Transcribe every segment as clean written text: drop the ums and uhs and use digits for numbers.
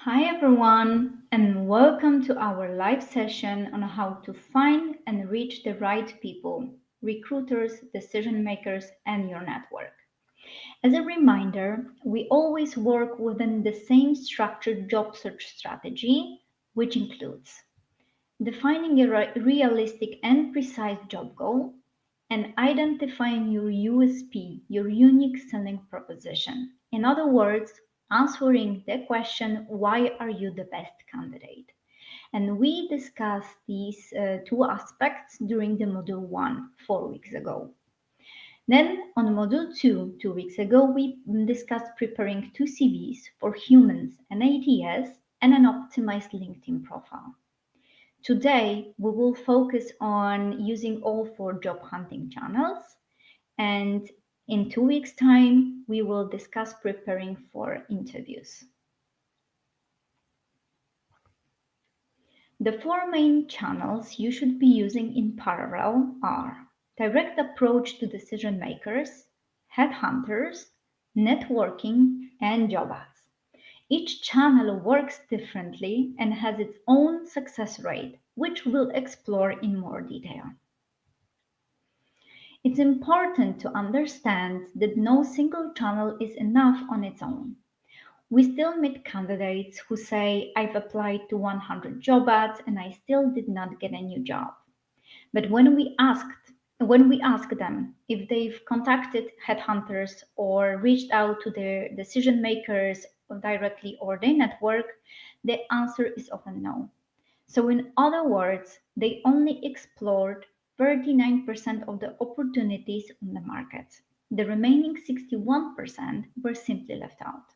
Hi everyone, and welcome to our live session on how to find and reach the right people, recruiters, decision makers, and your network. As a reminder, we always work within the same structured job search strategy, which includes defining a realistic and precise job goal, and identifying your USP, your unique selling proposition. In other words, answering the question, why are you the best candidate? And we discussed these two aspects during the module 1 4 weeks ago. Then on module 2, 2 weeks ago, we discussed preparing two CVs for humans, an ATS, and an optimized LinkedIn profile. Today, we will focus on using all four job hunting channels, and in 2 weeks' time, we will discuss preparing for interviews. The four main channels you should be using in parallel are direct approach to decision makers, headhunters, networking, and job ads. Each channel works differently and has its own success rate, which we'll explore in more detail. It's important to understand that no single channel is enough on its own. We still meet candidates who say, I've applied to 100 job ads and I still did not get a new job. But when we ask them if they've contacted headhunters or reached out to their decision makers directly or their network, the answer is often no. So, in other words, they only explored 39% of the opportunities on the market. The remaining 61% were simply left out.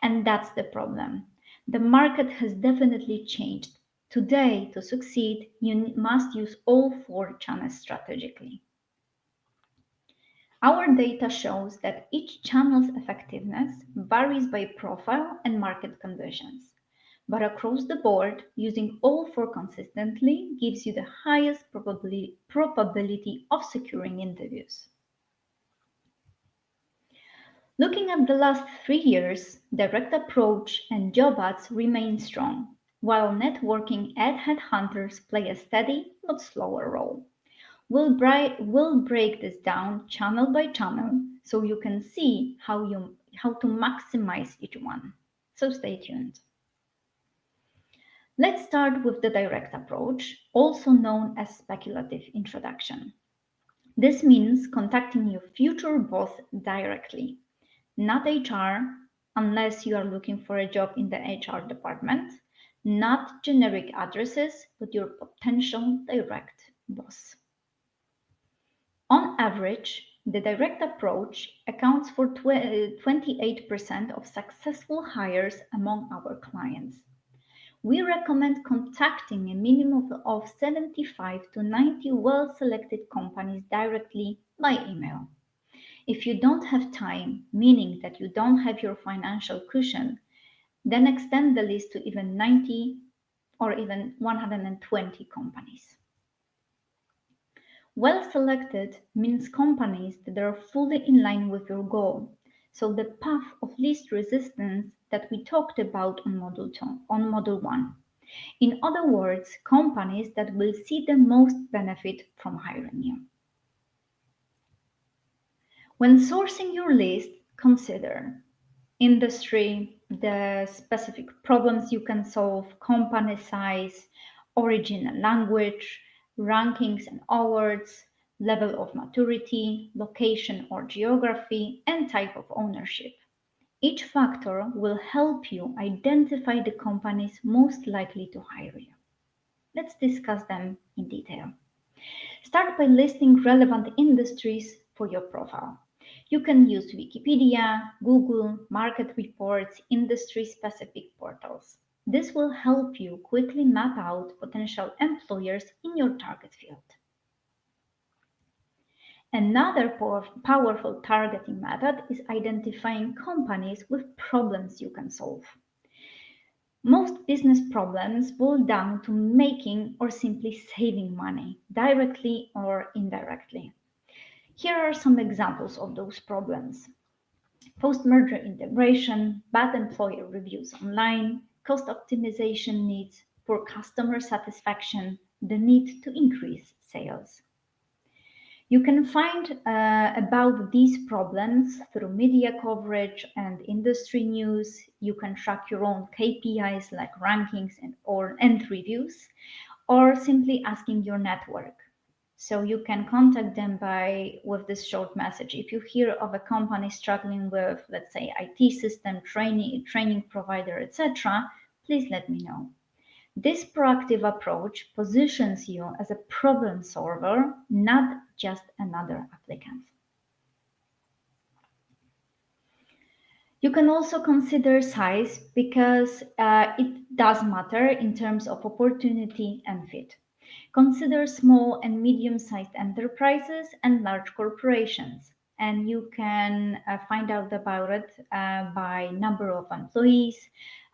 And that's the problem. The market has definitely changed. Today, to succeed, you must use all four channels strategically. Our data shows that each channel's effectiveness varies by profile and market conditions. But across the board, using all four consistently gives you the highest probability of securing interviews. Looking at the last 3 years, direct approach and job ads remain strong, while networking and headhunters play a steady but slower role. We'll break this down channel by channel so you can see how to maximize each one. So stay tuned. Let's start with the direct approach, also known as speculative introduction. This means contacting your future boss directly, not HR, unless you are looking for a job in the HR department, not generic addresses, but your potential direct boss. On average, the direct approach accounts for 28% of successful hires among our clients. We recommend contacting a minimum of 75 to 90 well selected companies directly by email. If you don't have time, meaning that you don't have your financial cushion, then extend the list to even 90 or even 120 companies. Well selected means companies that are fully in line with your goal. So the path of least resistance that we talked about on module 1. In other words, companies that will see the most benefit from hiring you. When sourcing your list, consider industry, the specific problems you can solve, company size, origin and language, rankings and awards, level of maturity, location or geography, and type of ownership. Each factor will help you identify the companies most likely to hire you. Let's discuss them in detail. Start by listing relevant industries for your profile. You can use Wikipedia, Google, market reports, industry specific portals. This will help you quickly map out potential employers in your target field. Another powerful targeting method is identifying companies with problems you can solve. Most business problems boil down to making or simply saving money, directly or indirectly. Here are some examples of those problems. post-merger integration, bad employer reviews online, cost optimization needs, poor customer satisfaction, the need to increase sales. You can find about these problems through media coverage and industry news. You can track your own KPIs like rankings and reviews, or simply asking your network. So you can contact them by with this short message. If you hear of a company struggling with, let's say, IT system, training provider, etc., please let me know. This proactive approach positions you as a problem solver, not just another applicant. You can also consider size because it does matter in terms of opportunity and fit. Consider small and medium-sized enterprises and large corporations, and you can find out about it by number of employees,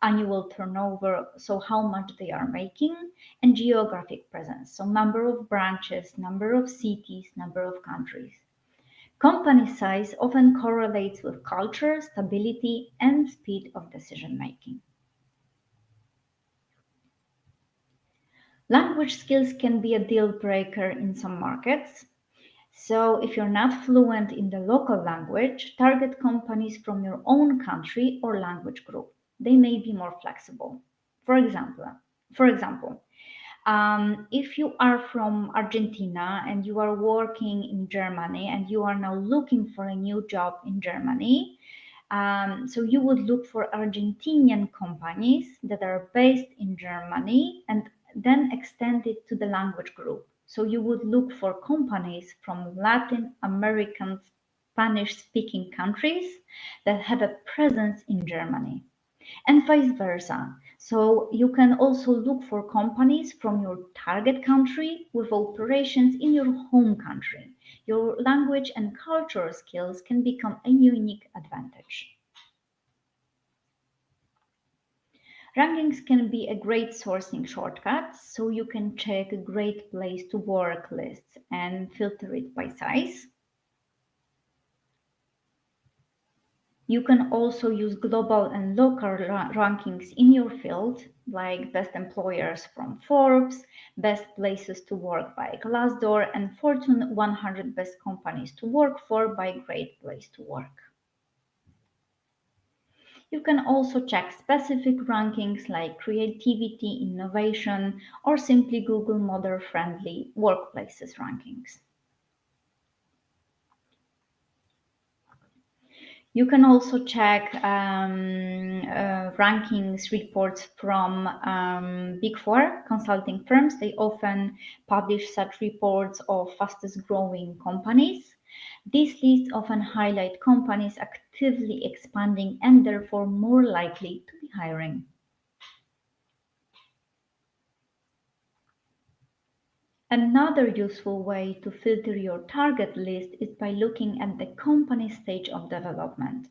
annual turnover, so how much they are making, and geographic presence, so number of branches, number of cities, number of countries. Company size often correlates with culture, stability, and speed of decision making. Language skills can be a deal breaker in some markets. So, if you're not fluent in the local language, target companies from your own country or language group. They may be more flexible. For example, for example, if you are from Argentina and you are working in Germany and you are now looking for a new job in Germany, so you would look for Argentinian companies that are based in Germany and then extend it to the language group. So you would look for companies from Latin American Spanish speaking countries that have a presence in Germany and vice versa. So you can also look for companies from your target country with operations in your home country. Your language and cultural skills can become a unique advantage. Rankings can be a great sourcing shortcut, so you can check a great place to work lists and filter it by size. You can also use global and local rankings in your field, like best employers from Forbes, best places to work by Glassdoor, and Fortune 100 best companies to work for by Great Place to Work. You can also check specific rankings like creativity, innovation, or simply Google Modern Friendly Workplaces rankings. You can also check rankings reports from Big Four consulting firms. They often publish such reports of fastest growing companies. These lists often highlight companies actively expanding and therefore more likely to be hiring. Another useful way to filter your target list is by looking at the company stage of development.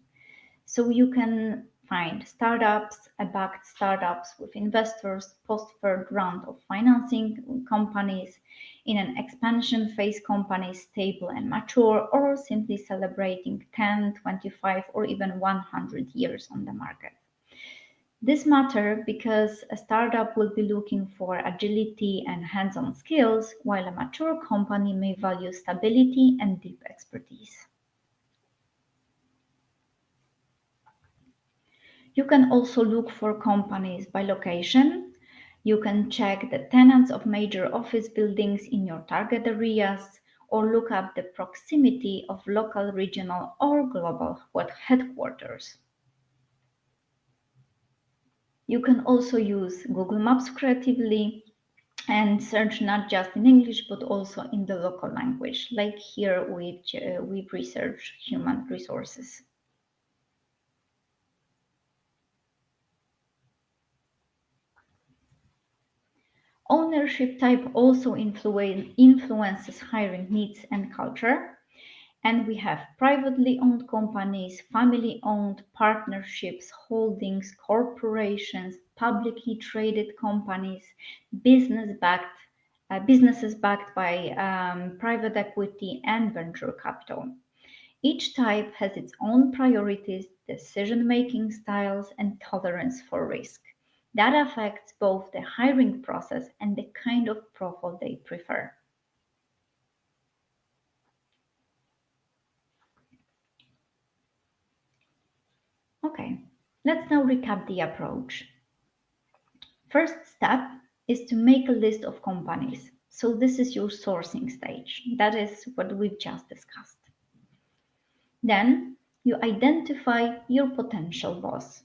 So you can find startups, backed startups with investors, post third round of financing companies, in an expansion phase companies stable and mature, or simply celebrating 10, 25, or even 100 years on the market. This matter because a startup will be looking for agility and hands-on skills, while a mature company may value stability and deep expertise. You can also look for companies by location. You can check the tenants of major office buildings in your target areas or look up the proximity of local, regional, or global headquarters. You can also use Google Maps creatively and search not just in English but also in the local language, like here with research human resources. Ownership type also influences hiring needs and culture. And we have privately owned companies, family owned, partnerships, holdings, corporations, publicly traded companies, businesses backed by private equity and venture capital. Each type has its own priorities, decision making styles, and tolerance for risk. That affects both the hiring process and the kind of profile they prefer. Okay, let's now recap the approach. First step is to make a list of companies. So, this is your sourcing stage. That is what we've just discussed. Then, you identify your potential boss.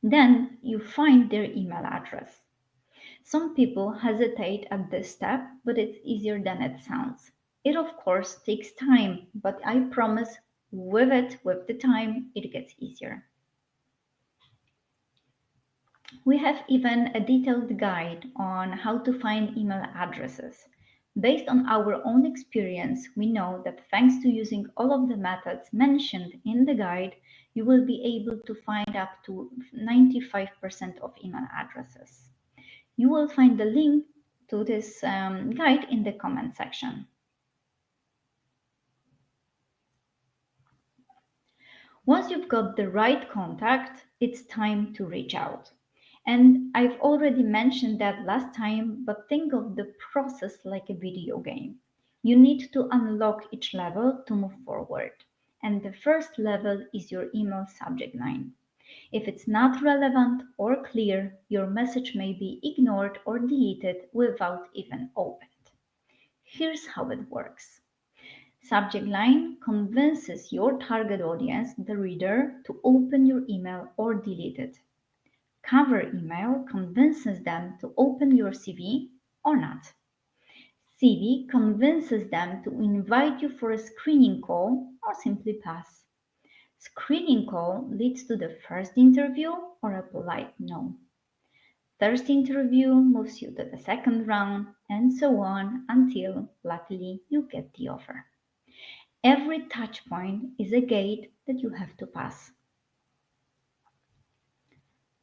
Then, you find their email address. Some people hesitate at this step, but it's easier than it sounds. It, of course, takes time, but I promise with the time, it gets easier. We have even a detailed guide on how to find email addresses. Based on our own experience, we know that thanks to using all of the methods mentioned in the guide, you will be able to find up to 95% of email addresses. You will find the link to this guide in the comment section. Once you've got the right contact, it's time to reach out. And I've already mentioned that last time, but think of the process like a video game. You need to unlock each level to move forward. And the first level is your email subject line. If it's not relevant or clear, your message may be ignored or deleted without even opened. Here's how it works. Subject line convinces your target audience, the reader, to open your email or delete it. Cover email convinces them to open your CV or not. CV convinces them to invite you for a screening call or simply pass. Screening call leads to the first interview or a polite no. Third interview moves you to the second round, and so on until, luckily, you get the offer. Every touch point is a gate that you have to pass.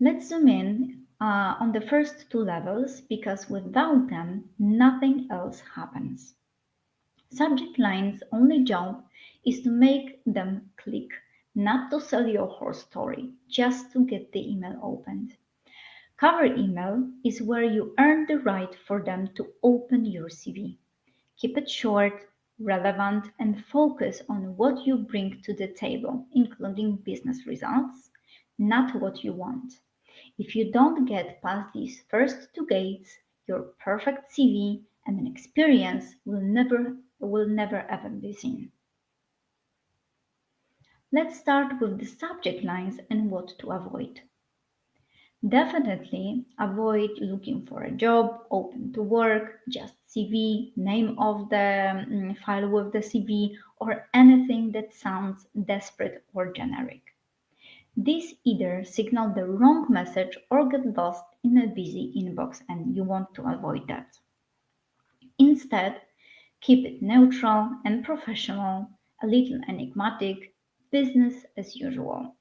Let's zoom in on the first two levels because without them, nothing else happens. Subject line's only job is to make them click, not to sell your whole story, just to get the email opened. Cover email is where you earn the right for them to open your CV. Keep it short, relevant, and focus on what you bring to the table, including business results, not what you want. If you don't get past these first two gates, your perfect CV and an experience will never ever be seen. Let's start with the subject lines and what to avoid. Definitely avoid looking for a job, open to work, just CV, name of the file with the CV, or anything that sounds desperate or generic. These either signal the wrong message or get lost in a busy inbox, and you want to avoid that. Instead, keep it neutral and professional, a little enigmatic, business as usual.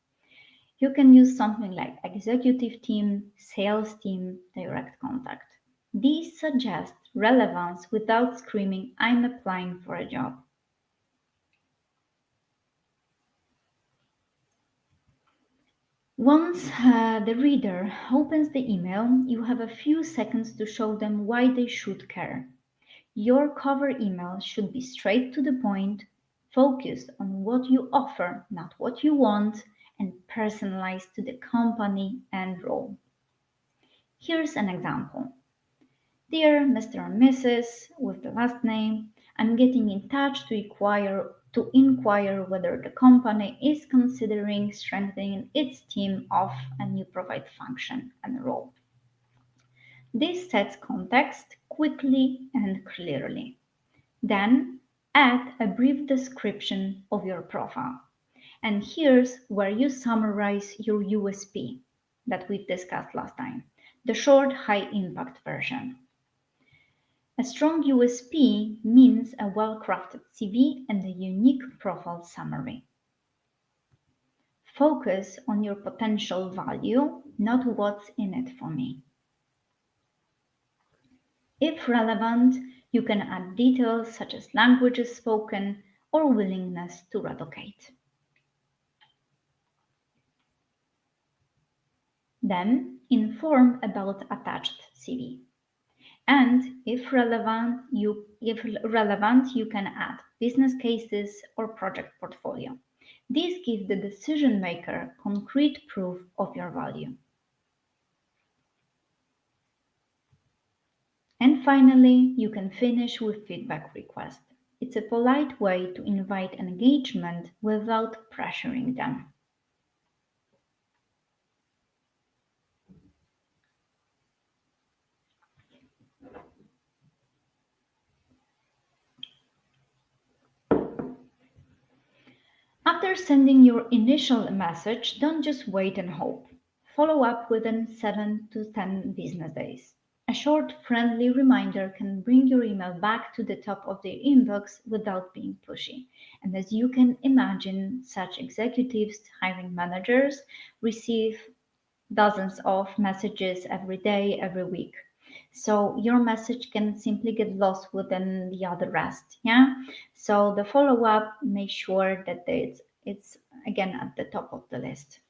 You can use something like executive team, sales team, direct contact. These suggest relevance without screaming, I'm applying for a job. Once the reader opens the email, you have a few seconds to show them why they should care. Your cover email should be straight to the point, focused on what you offer, not what you want, and personalized to the company and role. Here's an example. Dear Mr. and Mrs. with the last name, I'm getting in touch to inquire whether the company is considering strengthening its team of and you provide function and role. This sets context quickly and clearly. Then add a brief description of your profile. And here's where you summarize your USP that we discussed last time, the short, high impact version. A strong USP means a well-crafted CV and a unique profile summary. Focus on your potential value, not what's in it for me. If relevant, you can add details such as languages spoken, or willingness to relocate. Then inform about attached CV. And if relevant, you can add business cases or project portfolio. These give the decision maker concrete proof of your value. And finally, you can finish with feedback request. It's a polite way to invite engagement without pressuring them. After sending your initial message, don't just wait and hope. Follow up within 7 to 10 business days. A short, friendly reminder can bring your email back to the top of their inbox without being pushy. And as you can imagine, such executives, hiring managers, receive dozens of messages every day, every week. So your message can simply get lost within the other rest. Yeah. So the follow up, make sure that it's again at the top of the list.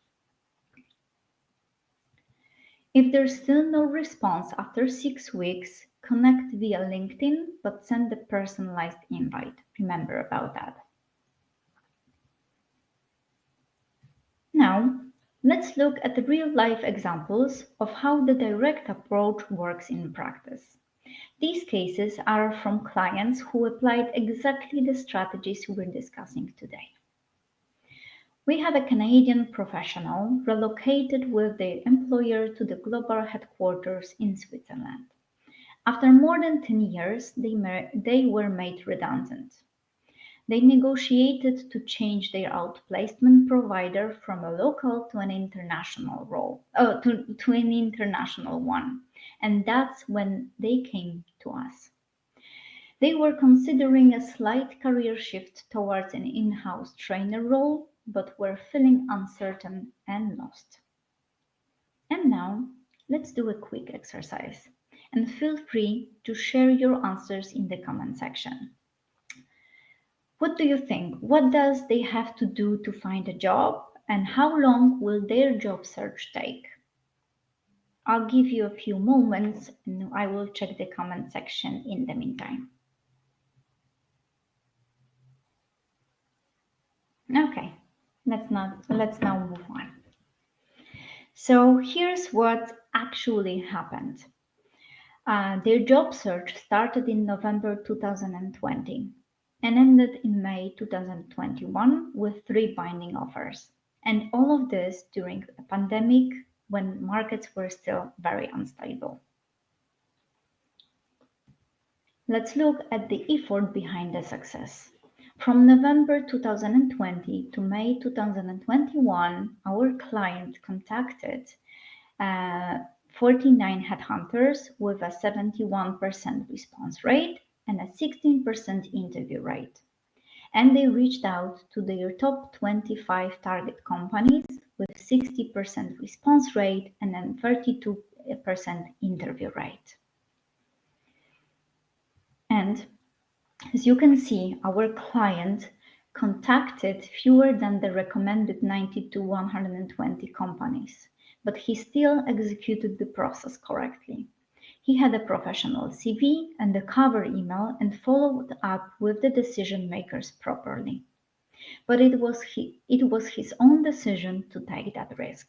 If there's still no response after 6 weeks, connect via LinkedIn but send a personalized invite. Remember about that. Now, let's look at the real life examples of how the direct approach works in practice. These cases are from clients who applied exactly the strategies we're discussing today. We have a Canadian professional relocated with their employer to the global headquarters in Switzerland. After more than 10 years, they were made redundant. They negotiated to change their outplacement provider from a local to an international to an international one. And that's when they came to us. They were considering a slight career shift towards an in-house trainer role, but were feeling uncertain and lost. And now, let's do a quick exercise. And feel free to share your answers in the comment section. What do you think? What does they have to do to find a job? And how long will their job search take? I'll give you a few moments and I will check the comment section in the meantime. Okay, let's now move on. So here's what actually happened. Their job search started in November 2020 and ended in May 2021 with 3 binding offers. And all of this during a pandemic when markets were still very unstable. Let's look at the effort behind the success. From November 2020 to May 2021, our client contacted 49 headhunters with a 71% response rate and a 16% interview rate. And they reached out to their top 25 target companies with 60% response rate and then 32% interview rate. And as you can see, our client contacted fewer than the recommended 90 to 120 companies, but he still executed the process correctly. He had a professional CV and a cover email and followed up with the decision makers properly. But it was his own decision to take that risk.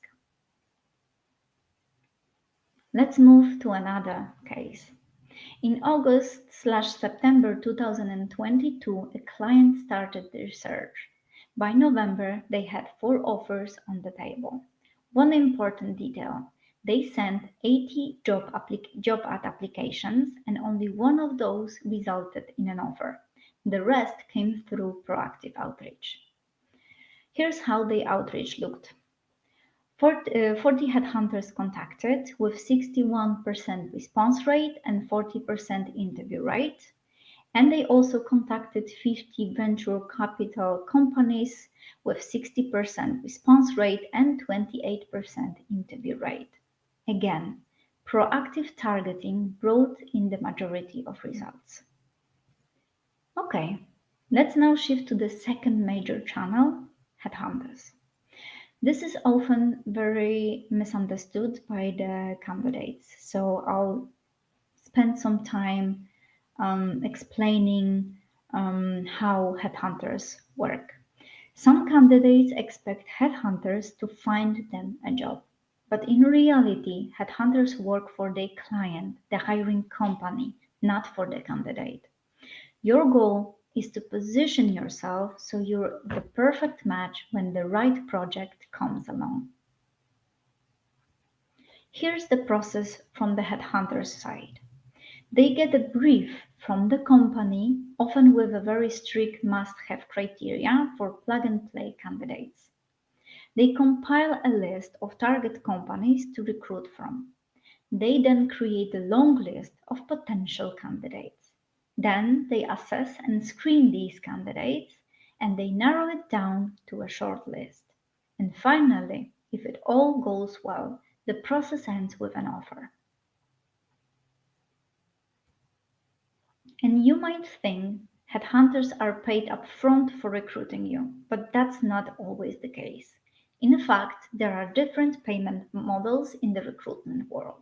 Let's move to another case. In August/September 2022, a client started their search. By November, they had 4 offers on the table. One important detail: they sent 80 job ad applications, and only one of those resulted in an offer. The rest came through proactive outreach. Here's how the outreach looked. 40 headhunters contacted with 61% response rate and 40% interview rate. And they also contacted 50 venture capital companies with 60% response rate and 28% interview rate. Again, proactive targeting brought in the majority of results. Okay, Let's now shift to the second major channel, headhunters. This is often very misunderstood by the candidates. So I'll spend some time explaining how headhunters work. Some candidates expect headhunters to find them a job. But in reality, headhunters work for their client, the hiring company, not for the candidate. Your goal is to position yourself so you're the perfect match when the right project comes along. Here's the process from the headhunter's side. They get a brief from the company, often with a very strict must have criteria for plug and play candidates. They compile a list of target companies to recruit from. They then create a long list of potential candidates. Then they assess and screen these candidates and they narrow it down to a short list. And finally, if it all goes well, the process ends with an offer. And you might think headhunters are paid upfront for recruiting you, but that's not always the case. In fact, there are different payment models in the recruitment world.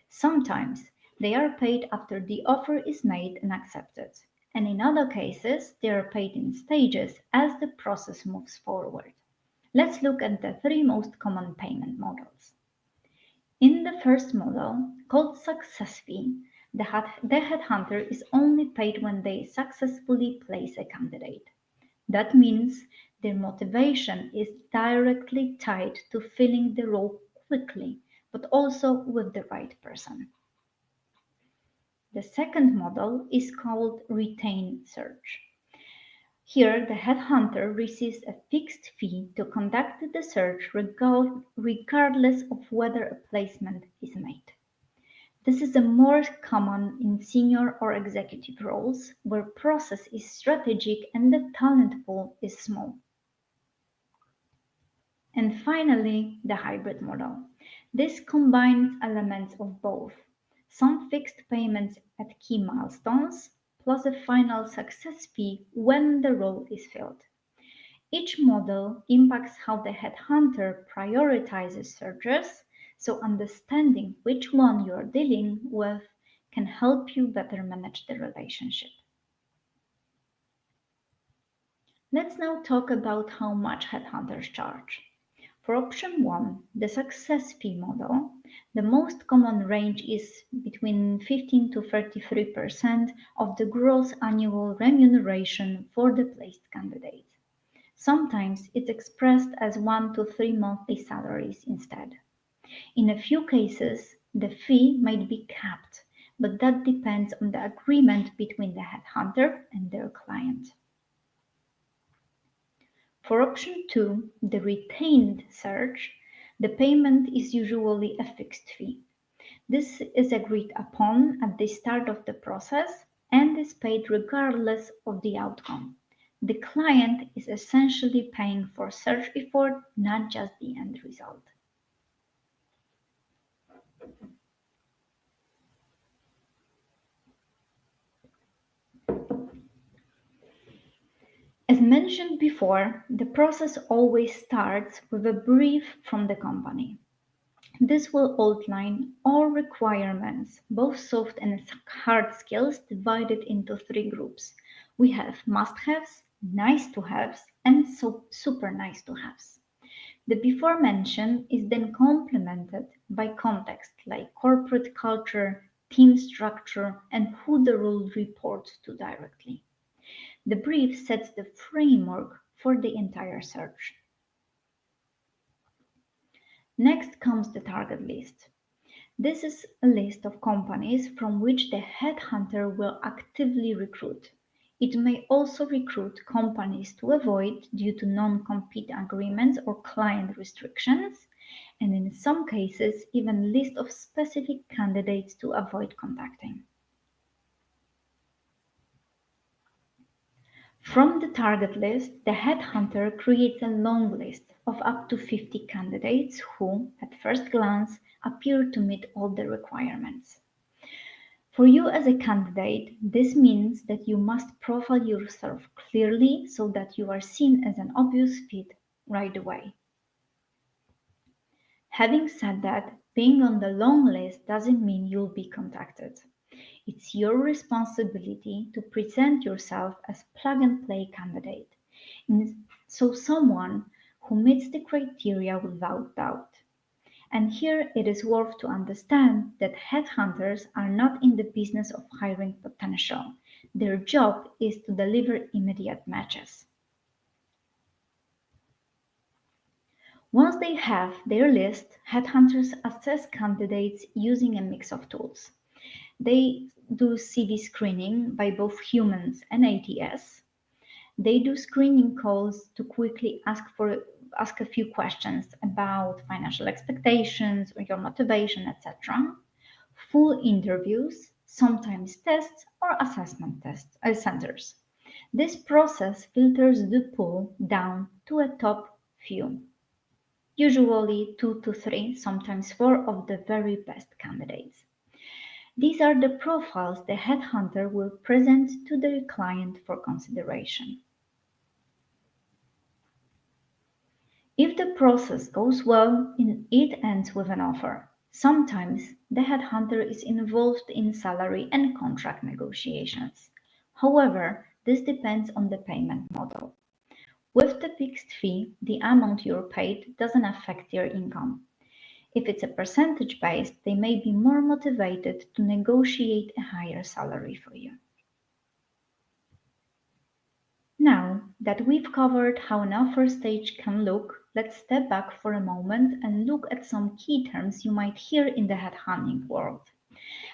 Sometimes they are paid after the offer is made and accepted, and in other cases, they are paid in stages as the process moves forward. Let's look at the three most common payment models. In the first model, called success fee, the headhunter is only paid when they successfully place a candidate. That means their motivation is directly tied to filling the role quickly, but also with the right person. The second model is called retained search. Here, the headhunter receives a fixed fee to conduct the search regardless of whether a placement is made. This is more common in senior or executive roles where process is strategic and the talent pool is small. And finally, the hybrid model. This combines elements of both, some fixed payments at key milestones, plus a final success fee when the role is filled. Each model impacts how the headhunter prioritizes searches, so understanding which one you're dealing with can help you better manage the relationship. Let's now talk about how much headhunters charge. For option 1, the success fee model, the most common range is between 15 to 33% of the gross annual remuneration for the placed candidate. Sometimes it's expressed as 1 to 3 monthly salaries instead. In a few cases, the fee might be capped, but that depends on the agreement between the headhunter and their client. For option 2, the retained search, the payment is usually a fixed fee. This is agreed upon at the start of the process and is paid regardless of the outcome. The client is essentially paying for search effort, not just the end result. As mentioned before, the process always starts with a brief from the company. This will outline all requirements, both soft and hard skills, divided into three groups. We have must-haves, nice-to-haves, and super nice-to-haves. The before mentioned is then complemented by context like corporate culture, team structure, and who the role reports to directly. The brief sets the framework for the entire search. Next comes the target list. This is a list of companies from which the headhunter will actively recruit. It may also recruit companies to avoid due to non-compete agreements or client restrictions, and in some cases even list of specific candidates to avoid contacting. From the target list, the headhunter creates a long list of up to 50 candidates who, at first glance, appear to meet all the requirements. For you as a candidate, this means that you must profile yourself clearly so that you are seen as an obvious fit right away. Having said that, being on the long list doesn't mean you'll be contacted. It's your responsibility to present yourself as plug and play candidate. So someone who meets the criteria without doubt. And here it is worth to understand that headhunters are not in the business of hiring potential. Their job is to deliver immediate matches. Once they have their list, headhunters assess candidates using a mix of tools. They do CV screening by both humans and ATS. They do screening calls to quickly ask a few questions about financial expectations or your motivation, etc. Full interviews, sometimes tests or assessment tests centers. This process filters the pool down to a top few, usually 2 to 3, sometimes 4 of the very best candidates. These are the profiles the headhunter will present to their client for consideration. If the process goes well, it ends with an offer. Sometimes the headhunter is involved in salary and contract negotiations. However, this depends on the payment model. With the fixed fee, the amount you're paid doesn't affect your income. If it's a percentage based, they may be more motivated to negotiate a higher salary for you. Now that we've covered how an offer stage can look, let's step back for a moment and look at some key terms you might hear in the headhunting world.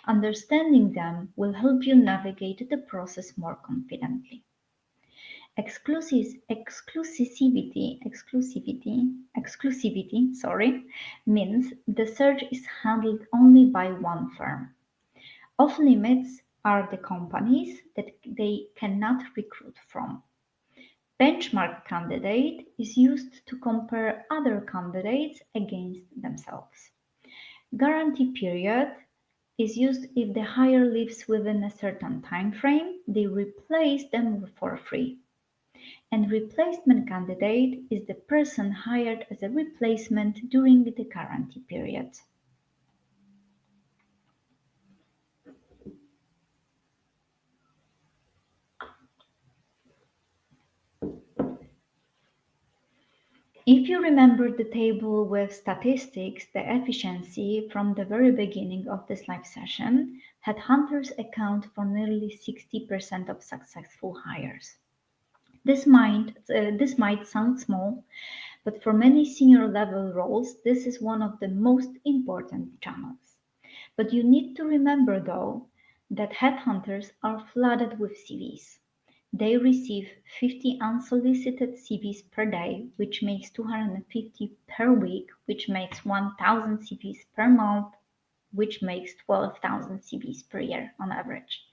Understanding them will help you navigate the process more confidently. Exclusivity, means the search is handled only by one firm. Off limits are the companies that they cannot recruit from. Benchmark candidate is used to compare other candidates against themselves. Guarantee period is used if the hire leaves within a certain time frame, they replace them for free. And replacement candidate is the person hired as a replacement during the guarantee period. If you remember the table with statistics, the efficiency from the very beginning of this live session, headhunters account for nearly 60% of successful hires. This might sound small, but for many senior level roles, this is one of the most important channels. But you need to remember though that headhunters are flooded with CVs. They receive 50 unsolicited CVs per day, which makes 250 per week, which makes 1,000 CVs per month, which makes 12,000 CVs per year on average.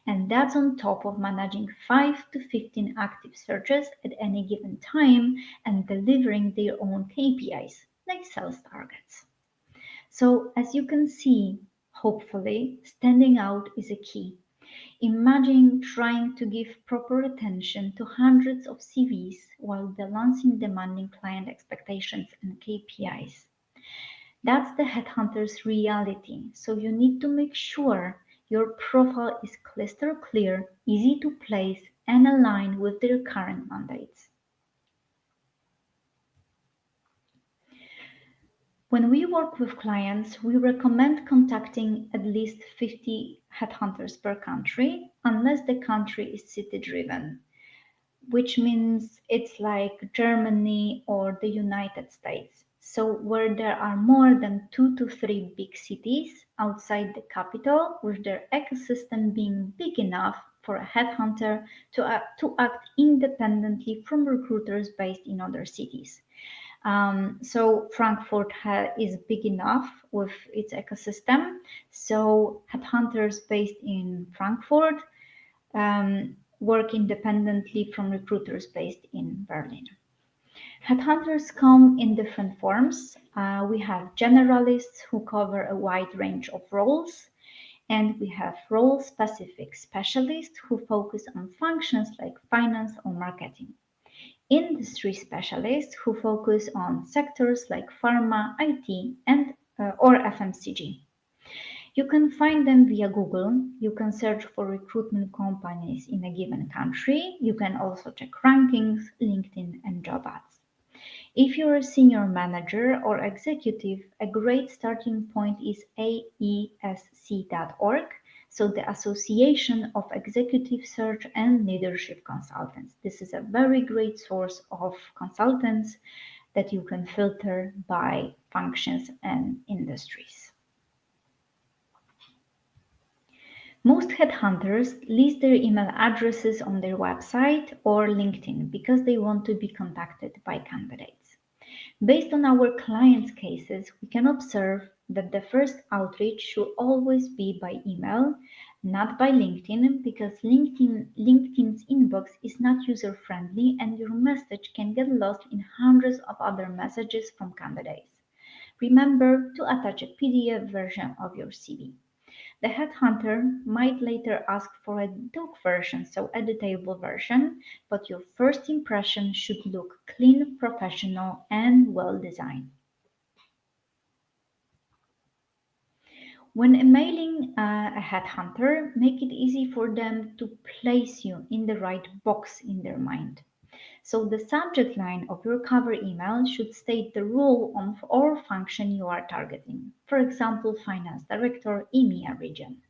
And that's on top of managing 5 to 15 active searches at any given time and delivering their own KPIs, like sales targets. So, as you can see, hopefully, standing out is a key. Imagine trying to give proper attention to hundreds of CVs while balancing demanding client expectations and KPIs. That's the headhunter's reality, so you need to make sure your profile is crystal clear, easy to place, and aligned with their current mandates. When we work with clients, we recommend contacting at least 50 headhunters per country, unless the country is city driven, which means it's like Germany or the United States. So, where there are more than 2 to 3 big cities outside the capital, with their ecosystem being big enough for a headhunter to act independently from recruiters based in other cities. So Frankfurt is big enough with its ecosystem. So headhunters based in Frankfurt work independently from recruiters based in Berlin. Headhunters come in different forms. We have generalists who cover a wide range of roles, And we have role-specific specialists who focus on functions like finance or marketing. Industry specialists who focus on sectors like pharma, IT, and or FMCG. You can find them via Google. You can search for recruitment companies in a given country. You can also check rankings, LinkedIn, and job ads. If you're a senior manager or executive, a great starting point is aesc.org, so the Association of Executive Search and Leadership Consultants. This is a very great source of consultants that you can filter by functions and industries. Most headhunters list their email addresses on their website or LinkedIn because they want to be contacted by candidates. Based on our clients' cases, we can observe that the first outreach should always be by email, not by LinkedIn, because LinkedIn's inbox is not user-friendly and your message can get lost in hundreds of other messages from candidates. Remember to attach a PDF version of your CV. The headhunter might later ask for a doc version, so editable version, but your first impression should look clean, professional, and well designed. When emailing a headhunter, make it easy for them to place you in the right box in their mind. So the subject line of your cover email should state the role or function you are targeting. For example, Finance Director, EMEA region.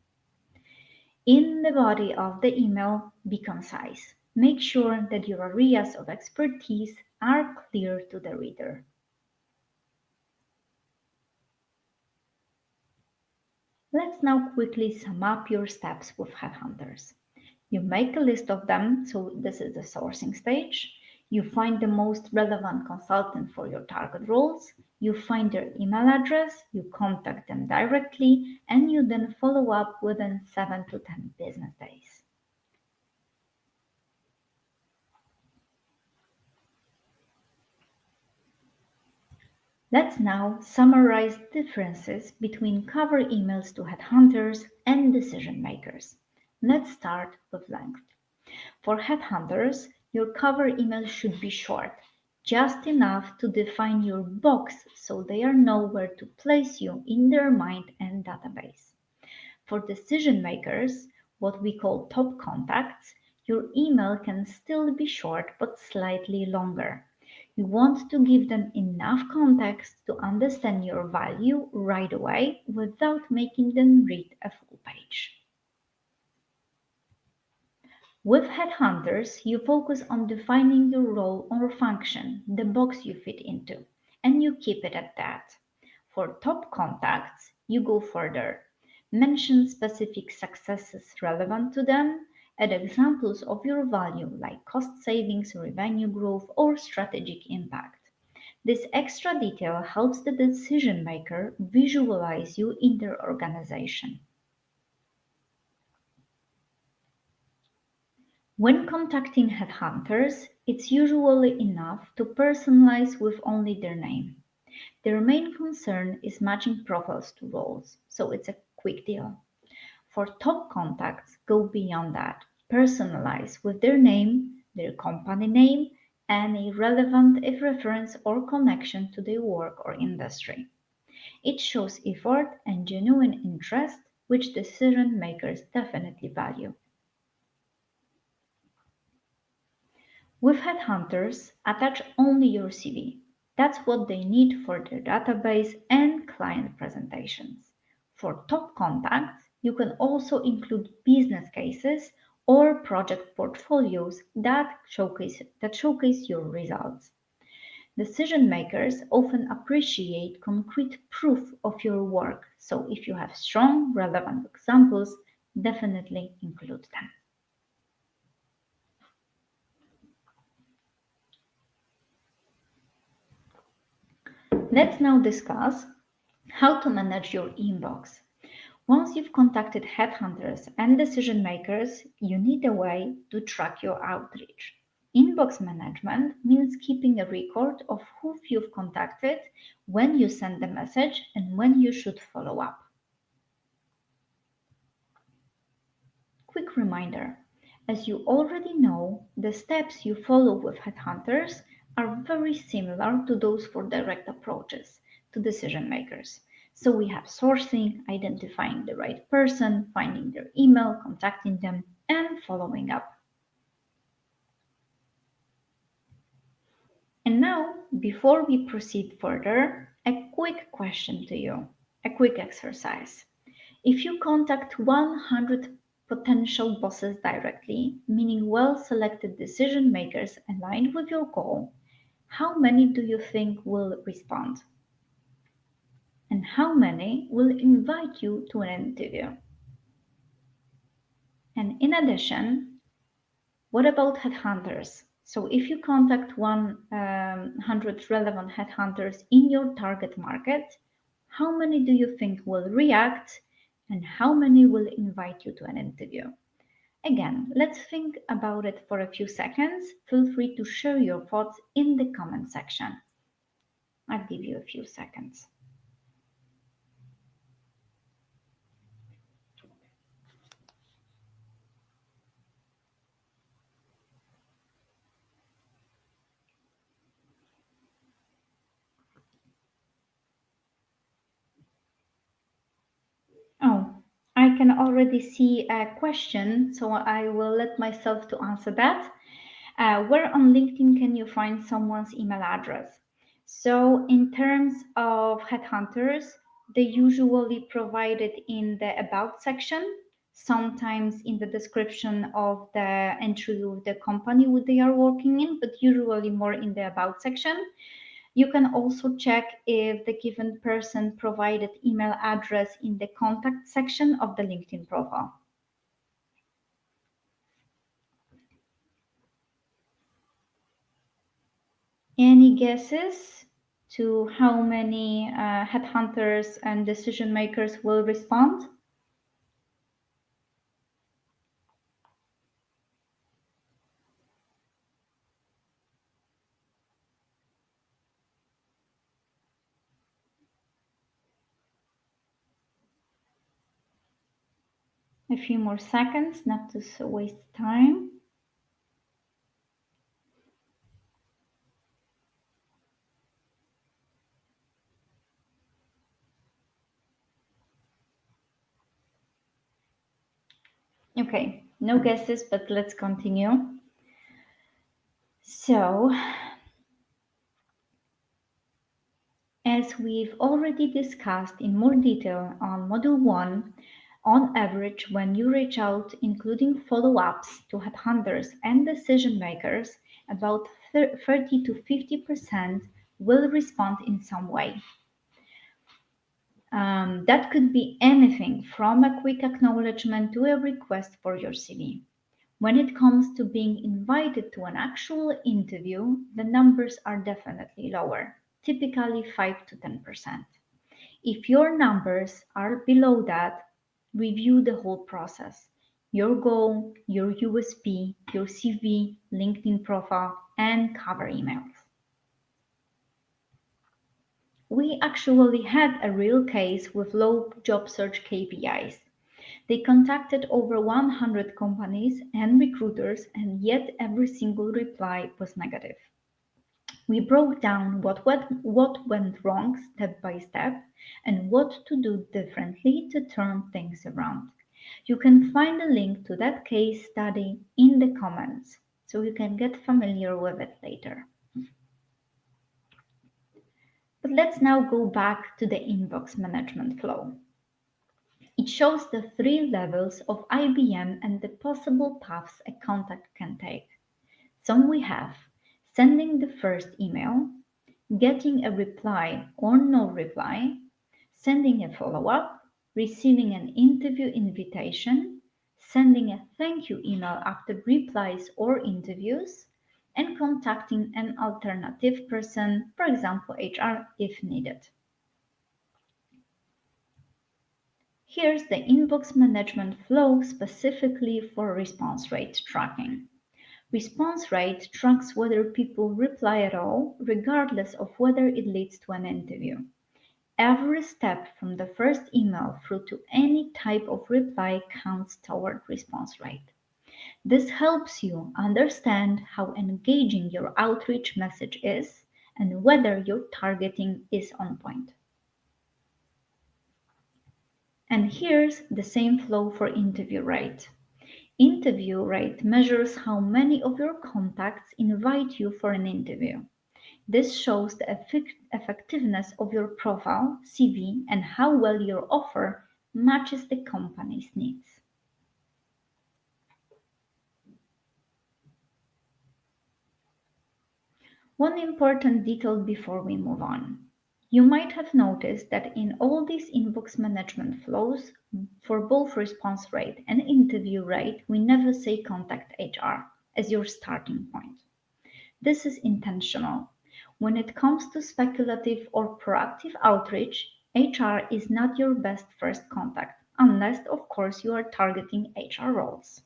In the body of the email, be concise. Make sure that your areas of expertise are clear to the reader. Let's now quickly sum up your steps with headhunters. You make a list of them, so this is the sourcing stage. You find the most relevant consultant for your target roles. You find their email address, you contact them directly, and you then follow up within 7 to 10 business days. Let's now summarize differences between cover emails to headhunters and decision makers. Let's start with length. For headhunters, your cover email should be short, just enough to define your box so they know where to place you in their mind and database. For decision makers, what we call top contacts, your email can still be short but slightly longer. You want to give them enough context to understand your value right away without making them read a full page. With headhunters, you focus on defining your role or function, the box you fit into, and you keep it at that. For top contacts, you go further. Mention specific successes relevant to them, add examples of your value like cost savings, revenue growth, or strategic impact. This extra detail helps the decision maker visualize you in their organization. When contacting headhunters, it's usually enough to personalize with only their name. Their main concern is matching profiles to roles, so it's a quick deal. For top contacts, go beyond that. Personalize with their name, their company name, and a relevant if reference or connection to their work or industry. It shows effort and genuine interest, which decision makers definitely value. With headhunters, attach only your CV. That's what they need for their database and client presentations. For top contacts, you can also include business cases or project portfolios that showcase your results. Decision makers often appreciate concrete proof of your work, so if you have strong, relevant examples, definitely include them. Let's now discuss how to manage your inbox. Once you've contacted headhunters and decision makers, you need a way to track your outreach. Inbox management means keeping a record of who you've contacted, when you send the message, and when you should follow up. Quick reminder, as you already know, the steps you follow with headhunters are very similar to those for direct approaches to decision makers. So we have sourcing, identifying the right person, finding their email, contacting them, and following up. And now, before we proceed further, a quick question to you, a quick exercise. If you contact 100 potential bosses directly, meaning well selected decision makers aligned with your goal, how many do you think will respond? And how many will invite you to an interview? And in addition, what about headhunters? So if you contact 100 relevant headhunters in your target market, how many do you think will react and how many will invite you to an interview? Again, let's think about it for a few seconds. Feel free to share your thoughts in the comment section. I'll give you a few seconds. Oh, I can already see a question, so I will let myself to answer that. Where on LinkedIn can you find someone's email address? So, in terms of headhunters, they usually provide it in the About section, sometimes in the description of the entry of the company they are working in, but usually more in the About section. You can also check if the given person provided email address in the contact section of the LinkedIn profile. Any guesses to how many headhunters and decision makers will respond? A few more seconds, not to waste time. Okay, no guesses, but let's continue. So, as we've already discussed in more detail on Module 1, on average, when you reach out, including follow ups to headhunters and decision makers, about 30 to 50% will respond in some way. That could be anything from a quick acknowledgement to a request for your CV. When it comes to being invited to an actual interview, the numbers are definitely lower, typically 5 to 10%. If your numbers are below that, review the whole process: your goal, your USP, your CV, LinkedIn profile, and cover emails. We actually had a real case with low job search KPIs. They contacted over 100 companies and recruiters, and yet every single reply was negative. We broke down what went wrong step by step and what to do differently to turn things around. You can find a link to that case study in the comments so you can get familiar with it later. But let's now go back to the inbox management flow. It shows the three levels of IBM and the possible paths a contact can take. So we have sending the first email, getting a reply or no reply, sending a follow up, receiving an interview invitation, sending a thank you email after replies or interviews, and contacting an alternative person, for example, HR, if needed. Here's the inbox management flow specifically for response rate tracking. Response rate tracks whether people reply at all, regardless of whether it leads to an interview. Every step from the first email through to any type of reply counts toward response rate. This helps you understand how engaging your outreach message is and whether your targeting is on point. And here's the same flow for interview rate. Interview rate measures how many of your contacts invite you for an interview. This shows the effectiveness of your profile, CV, and how well your offer matches the company's needs. One important detail before we move on. You might have noticed that in all these inbox management flows, for both response rate and interview rate, we never say contact HR as your starting point. This is intentional. When it comes to speculative or proactive outreach, HR is not your best first contact, unless, of course, you are targeting HR roles.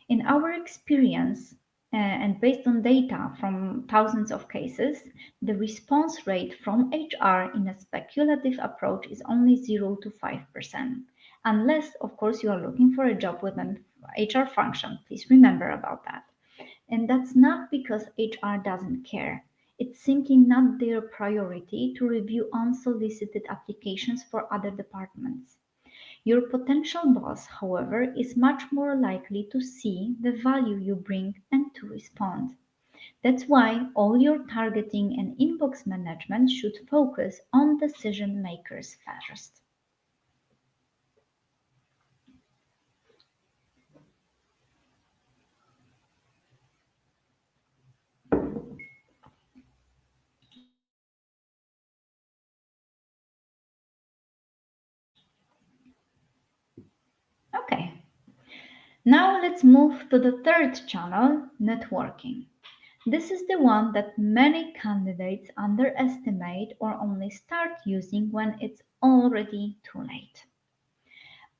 In our experience, and based on data from thousands of cases, the response rate from HR in a speculative approach is only 0 to 5%, unless, of course, you are looking for a job with an HR function. Please remember about that. And that's not because HR doesn't care. It's simply not their priority to review unsolicited applications for other departments. Your potential boss, however, is much more likely to see the value you bring and to respond. That's why all your targeting and inbox management should focus on decision makers first. Okay, now let's move to the third channel, networking. This is the one that many candidates underestimate or only start using when it's already too late.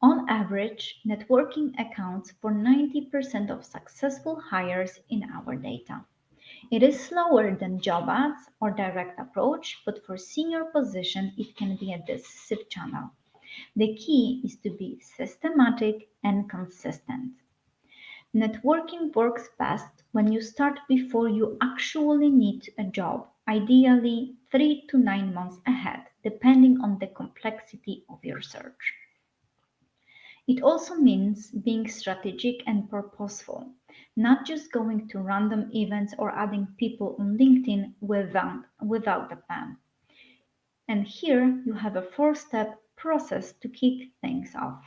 On average, networking accounts for 90% of successful hires in our data. It is slower than job ads or direct approach, but for senior position, it can be a decisive channel. The key is to be systematic and consistent. Networking works best when you start before you actually need a job, ideally 3 to 9 months ahead, depending on the complexity of your search. It also means being strategic and purposeful, not just going to random events or adding people on LinkedIn without a plan. And here you have a 4-step process to kick things off.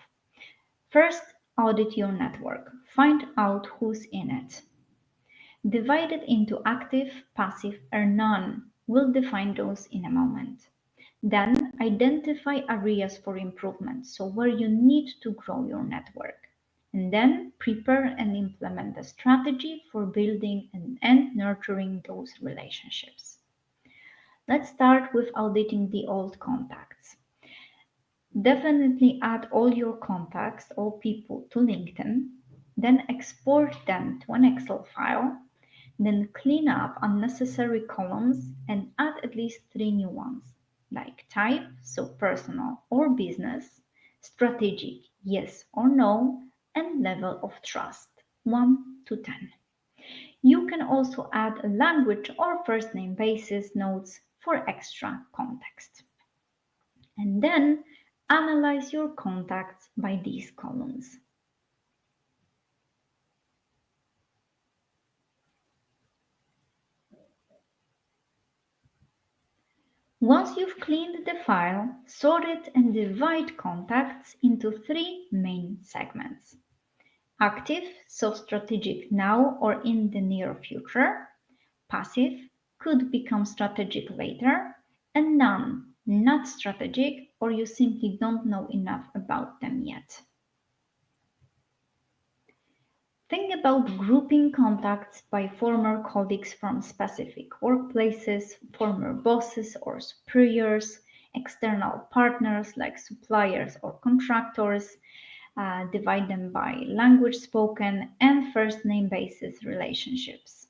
First, audit your network. Find out who's in it. Divide it into active, passive, or none. We'll define those in a moment. Then identify areas for improvement, so where you need to grow your network. And then prepare and implement a strategy for building and nurturing those relationships. Let's start with auditing the old contacts. Definitely add all your contacts, all people to LinkedIn, then export them to an Excel file, then clean up unnecessary columns and add at least 3 new ones, like type, so personal or business, strategic, yes or no, and level of trust, 1 to 10. You can also add a language or first name basis notes for extra context. And then analyze your contacts by these columns. Once you've cleaned the file, sort it and divide contacts into 3 main segments. Active, so strategic now or in the near future. Passive, could become strategic later. And none, not strategic, or you simply don't know enough about them yet. Think about grouping contacts by former colleagues from specific workplaces, former bosses or superiors, external partners like suppliers or contractors. Divide them by language spoken and first name basis relationships.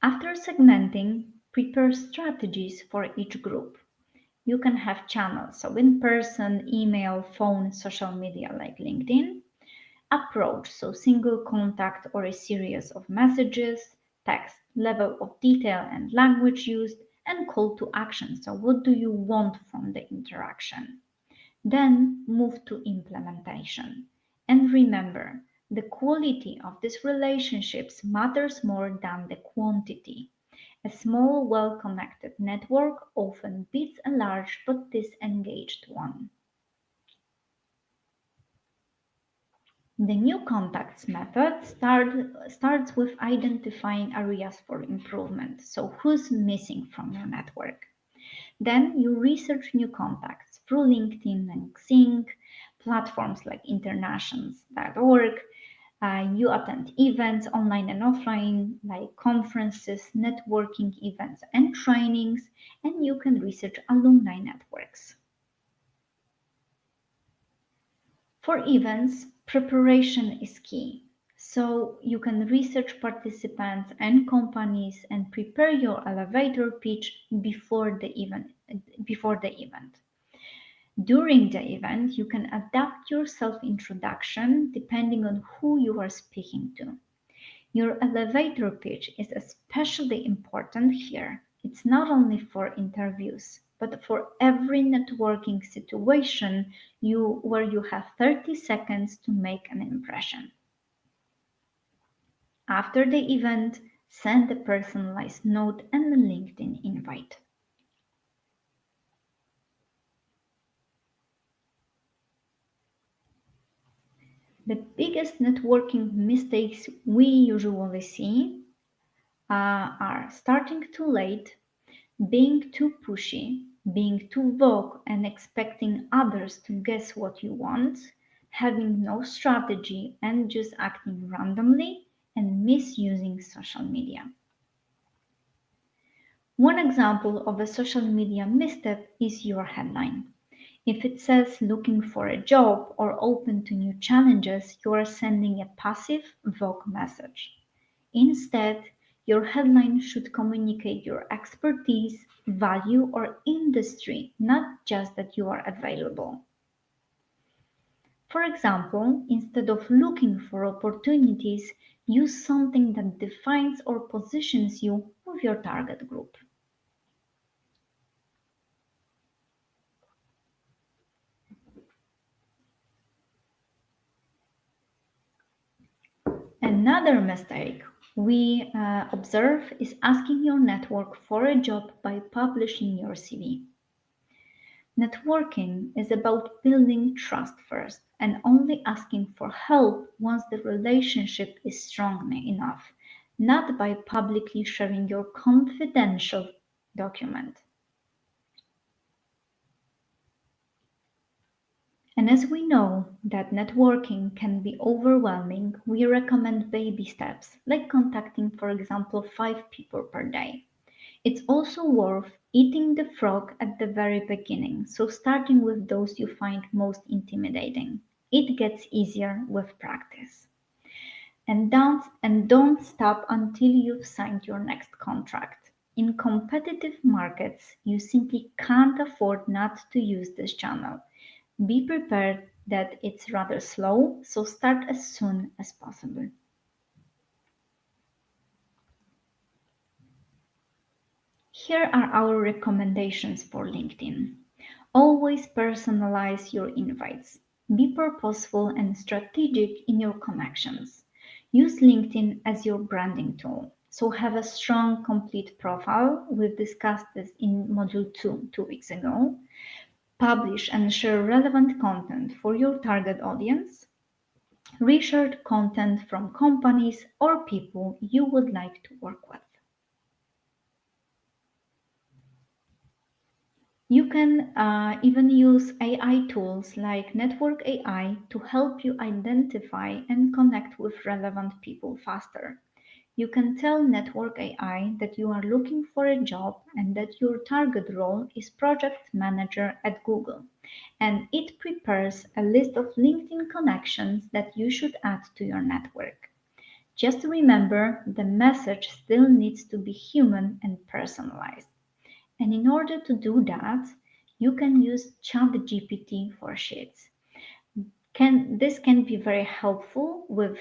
After segmenting, Prepare strategies for each group. You can have channels, so in person, email, phone, social media like LinkedIn. Approach, so single contact or a series of messages, text, level of detail and language used, and call to action. So, what do you want from the interaction? Then move to implementation. And remember, the quality of these relationships matters more than the quantity. A small, well connected network often beats a large but disengaged one. The new contacts method starts with identifying areas for improvement. So, who's missing from your network? Then you research new contacts through LinkedIn and Xing, platforms like internations.org. You attend events online and offline, like conferences, networking events, and trainings, and you can research alumni networks. For events, preparation is key. So you can research participants and companies and prepare your elevator pitch before the event. During the event, you can adapt your self-introduction depending on who you are speaking to. Your elevator pitch is especially important here. It's not only for interviews, but for every networking situation where you have 30 seconds to make an impression. After the event, send a personalized note and a LinkedIn invite. The biggest networking mistakes we usually see are starting too late, being too pushy, being too vague and expecting others to guess what you want, having no strategy and just acting randomly, and misusing social media. One example of a social media misstep is your headline. If it says looking for a job or open to new challenges, you are sending a passive, vague message. Instead, your headline should communicate your expertise, value, or industry, not just that you are available. For example, instead of looking for opportunities, use something that defines or positions you with your target group. Another mistake we observe is asking your network for a job by publishing your CV. Networking is about building trust first and only asking for help once the relationship is strong enough, not by publicly sharing your confidential document. And as we know that networking can be overwhelming, we recommend baby steps, like contacting, for example, 5 people per day. It's also worth eating the frog at the very beginning, so starting with those you find most intimidating. It gets easier with practice. And don't stop until you've signed your next contract. In competitive markets, you simply can't afford not to use this channel. Be prepared that it's rather slow, so start as soon as possible. Here are our recommendations for LinkedIn. Always personalize your invites. Be purposeful and strategic in your connections. Use LinkedIn as your branding tool. So have a strong, complete profile. We've discussed this in module 2 weeks ago. Publish and share relevant content for your target audience. Reshared content from companies or people you would like to work with. You can even use AI tools like Network AI to help you identify and connect with relevant people faster. You can tell Network AI that you are looking for a job and that your target role is project manager at Google, and it prepares a list of LinkedIn connections that you should add to your network. Just remember the message still needs to be human and personalized. And in order to do that, you can use ChatGPT for Sheets. This can be very helpful with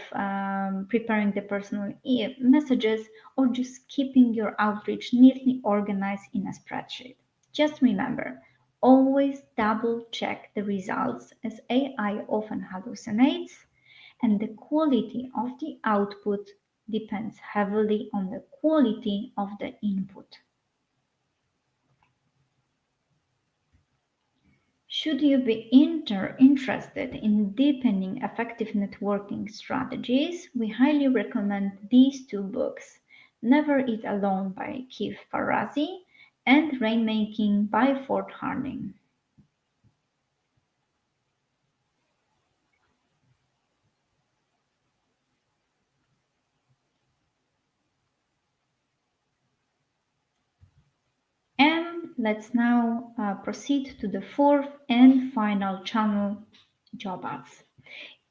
preparing the personal messages or just keeping your outreach neatly organized in a spreadsheet. Just remember, always double check the results as AI often hallucinates and the quality of the output depends heavily on the quality of the input. Should you be interested in deepening effective networking strategies, we highly recommend these two books, Never Eat Alone by Keith Ferrazzi and Rainmaking by Fort Harding. And let's now proceed to the fourth and final channel, job ads.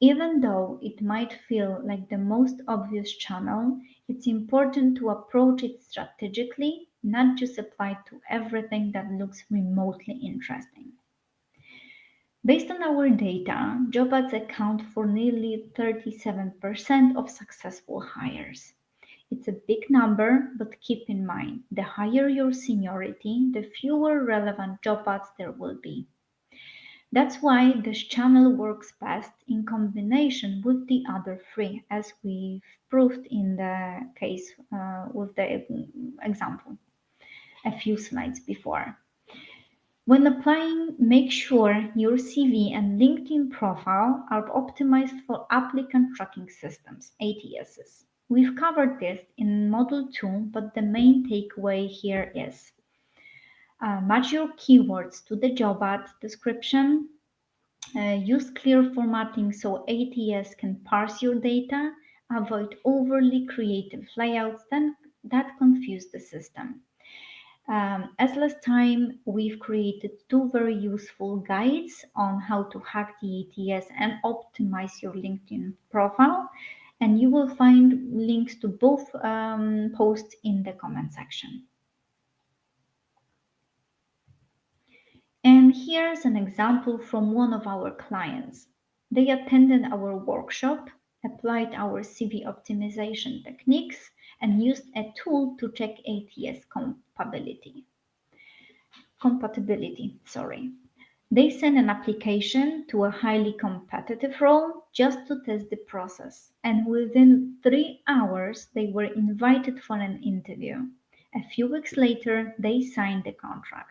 Even though it might feel like the most obvious channel, it's important to approach it strategically, not just apply to everything that looks remotely interesting. Based on our data, job ads account for nearly 37% of successful hires. It's a big number, but keep in mind the higher your seniority, the fewer relevant job ads there will be. That's why this channel works best in combination with the other three, as we've proved in the case with the example a few slides before. When applying, make sure your CV and LinkedIn profile are optimized for applicant tracking systems, ATSs. We've covered this in Module 2, but the main takeaway here is match your keywords to the job ad description. Use clear formatting so ATS can parse your data. Avoid overly creative layouts that confuse the system. As last time, we've created two very useful guides on how to hack the ATS and optimize your LinkedIn profile. And you will find links to both posts in the comment section. And here's an example from one of our clients. They attended our workshop, applied our CV optimization techniques, and used a tool to check ATS compatibility. Sorry. They sent an application to a highly competitive role just to test the process, and within 3 hours they were invited for an interview. A few weeks later, they signed the contract.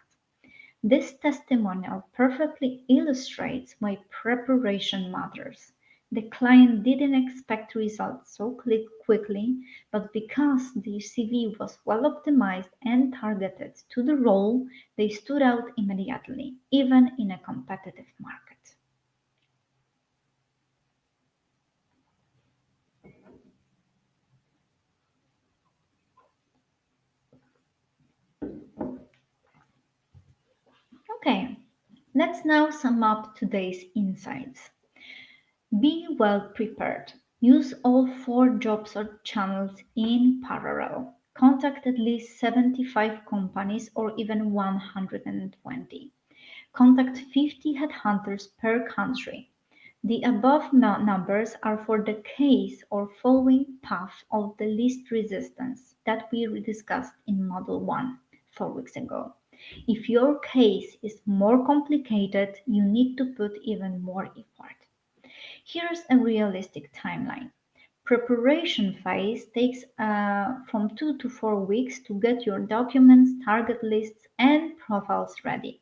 This testimonial perfectly illustrates why preparation matters. The client didn't expect results so quickly, but because the CV was well optimized and targeted to the role, they stood out immediately, even in a competitive market. Okay, let's now sum up today's insights. Be well prepared. Use all four job search channels in parallel. Contact at least 75 companies or even 120. Contact 50 headhunters per country. The above numbers are for the case or following path of the least resistance that we discussed in Module 1 4 weeks ago. If your case is more complicated, you need to put even more effort. Here's a realistic timeline. Preparation phase takes from 2 to 4 weeks to get your documents, target lists, and profiles ready.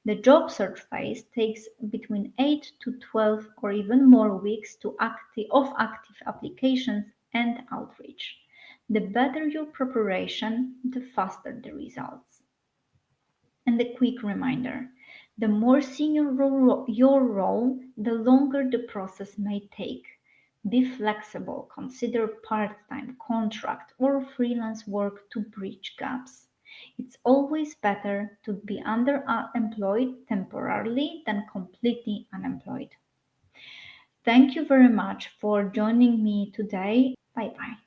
The job search phase takes between 8 to 12 or even more weeks of active applications and outreach. The better your preparation, the faster the results. And a quick reminder, the more senior your role, the longer the process may take. Be flexible, consider part time, contract, or freelance work to bridge gaps. It's always better to be underemployed temporarily than completely unemployed. Thank you very much for joining me today. Bye bye.